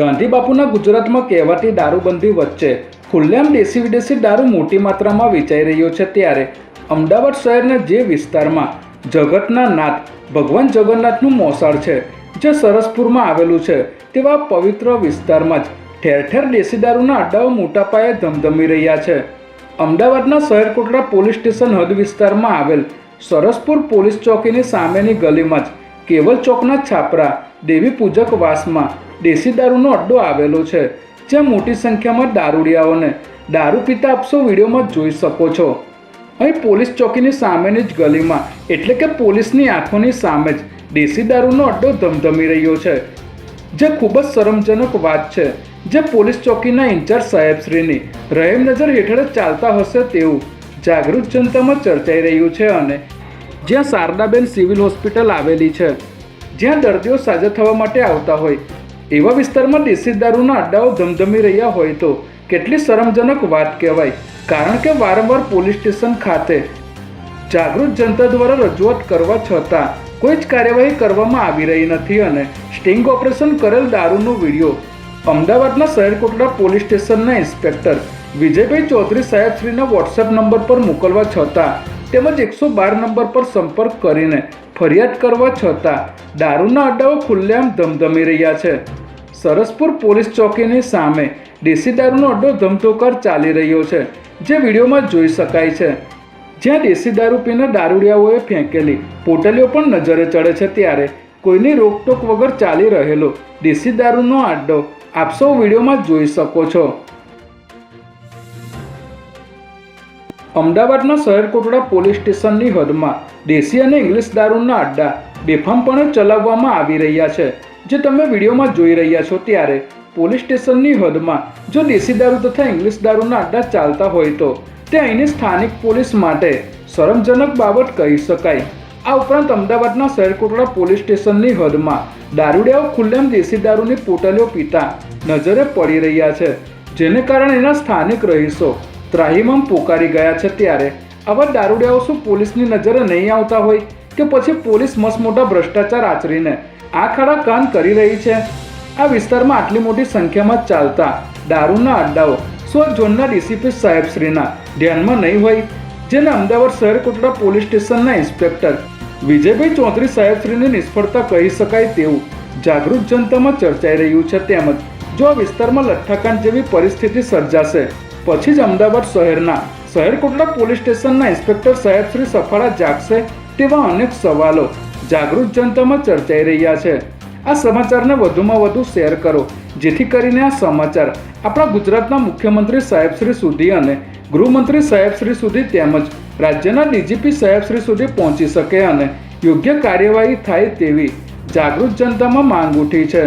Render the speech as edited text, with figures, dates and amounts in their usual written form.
ગાંધી બાપુના ગુજરાતમાં કહેવાતી દારૂબંધી વચ્ચે ખુલ્લેઆમ દેશી વિદેશી દારૂ મોટી માત્રામાં વેચાઈ રહ્યો છે ત્યારે અમદાવાદ શહેરના જે વિસ્તારમાં જગતના નાથ ભગવાન જગન્નાથનું મોસાળ છે, જે સરસપુરમાં આવેલું છે, તેવા પવિત્ર વિસ્તારમાં જ ઠેર ઠેર દેશી દારૂના અડ્ડાઓ મોટા પાયે ધમધમી રહ્યા છે. અમદાવાદના શહેર કોટડા પોલીસ સ્ટેશન હદ વિસ્તારમાં આવેલ સરસપુર પોલીસ ચોકીની સામેની ગલીમાં જ કેવલ ચોકના છાપરા દેવી પૂજક વાસમાં દેશી દારૂનો અડ્ડો આવેલો છે, જ્યાં મોટી સંખ્યામાં દારૂડિયાઓને દારૂ પીતા આપશો વિડીયોમાં જોઈ શકો છો. અહીં પોલીસ ચોકીની સામેની જ ગલીમાં એટલે કે પોલીસની આંખોની સામે જ દેશી દારૂનો અડ્ડો ધમધમી રહ્યો છે, જે ખૂબ જ શરમજનક વાત છે, જે પોલીસ ચોકીના ઇન્ચાર્જ સાહેબશ્રીની રહેમ નજર હેઠળ ચાલતા હશે તેવું જાગૃત જનતામાં ચર્ચાઈ રહ્યું છે. અને જ્યાં શારદાબેન સિવિલ હોસ્પિટલ આવેલી છે, જ્યાં દર્દીઓ સાજા થવા માટે આવતા હોય એવા વિસ્તારમાં દેશી દારૂના અડ્ડાઓ ધમધમી રહ્યા હોય તો કેટલી શરમજનક વાત કહેવાય. કારણ કે વારંવાર પોલીસ સ્ટેશન ખાતે જાગૃત જનતા દ્વારા રજૂઆત કરવા છતાં કોઈ જ કાર્યવાહી કરવામાં આવી રહી નથી અને સ્ટિંગ ઓપરેશન કરેલ દારૂનો વિડીયો અમદાવાદના શહેર કોટડા પોલીસ સ્ટેશનના ઇન્સ્પેક્ટર વિજયભાઈ ચૌધરી સાહેબશ્રીના વોટ્સએપ નંબર પર મોકલવા છતાં તેમજ 112 નંબર પર સંપર્ક કરીને ફરિયાદ કરવા છતાં દારૂના અડ્ડાઓ ખુલ્લેઆમ ધમધમી રહ્યા છે. સરસપુર પોલીસ ચોકીની સામે દેશી દારૂનો અડ્ડો ધમધોકાર ચાલી રહ્યો છે, જે વિડીયોમાં જોઈ શકાય છે, જ્યાં દેશી દારૂ પીને દારૂડિયાઓએ ફેંકેલી પોટલીઓ પણ નજરે ચડે છે. ત્યારે કોઈની રોકટોક વગર ચાલી રહેલો દેશી દારૂનો અડ્ડો આપ સૌ વિડીયોમાં જોઈ શકો છો. અમદાવાદના શહેર કોટડા પોલીસ સ્ટેશનની હદમાં દેશી અને ઇંગ્લિશ દારૂના અડ્ડા બેફામપણે ચલાવવામાં આવી રહ્યા છે, જે તમે વિડીયોમાં જોઈ રહ્યા છો. ત્યારે પોલીસ સ્ટેશનની હદમાં જો દેશી દારૂ તથા ઇંગ્લિશ દારૂના અડ્ડા ચાલતા હોય તો તે અહીંની સ્થાનિક પોલીસ માટે શરમજનક બાબત કહી શકાય. આ ઉપરાંત અમદાવાદના શહેર કોટડા પોલીસ સ્ટેશનની હદમાં દારૂડિયાઓ ખુલ્લેઆમ દેશી દારૂની પોટલીઓ પીતા નજરે પડી રહ્યા છે, જેને કારણે એના સ્થાનિક રહીશો ત્રાહિમામ પોકારી ગયા છે. ત્યારે આવા દારૂડિયાઓ શું પોલીસની નજરે નહીં આવતા હોય કે પછી પોલીસ મસમોટા ભ્રષ્ટાચાર આચરીને આંખ આડા કાન કરી રહી છે? આ વિસ્તારમાં આટલી મોટી સંખ્યામાં ચાલતા દારૂના અડ્ડાઓ શું ઝોનના ડીસીપી સાહેબશ્રીના ધ્યાનમાં નહીં હોય, જેને અમદાવાદ શહેર કોટડા પોલીસ સ્ટેશનના ઇન્સ્પેક્ટર વિજયભાઈ ચૌધરી સાહેબશ્રીની નિષ્ફળતા કહી શકાય તેવું જાગૃત જનતામાં ચર્ચાઈ રહ્યું છે. તેમજ જો આ વિસ્તારમાં લઠ્ઠાકાંડ જેવી પરિસ્થિતિ સર્જાશે પછી જ અમદાવાદ શહેર કોટડા પોલીસ સ્ટેશનના ઇન્સ્પેક્ટર સાહેબશ્રી સફાળા જાગશે તેવા અનેક સવાલો જાગૃત જનતામાં ચર્ચાઈ રહ્યા છે. આ સમાચારને વધુમાં વધુ શેર કરો, જેથી કરીને આ સમાચાર આપણા ગુજરાતના મુખ્યમંત્રી સાહેબશ્રી સુધી અને ગૃહમંત્રી સાહેબશ્રી સુધી તેમજ રાજ્યના ડીજીપી સાહેબશ્રી સુધી પહોંચી શકે અને યોગ્ય કાર્યવાહી થાય તેવી જાગૃત જનતામાં માંગ ઉઠી છે.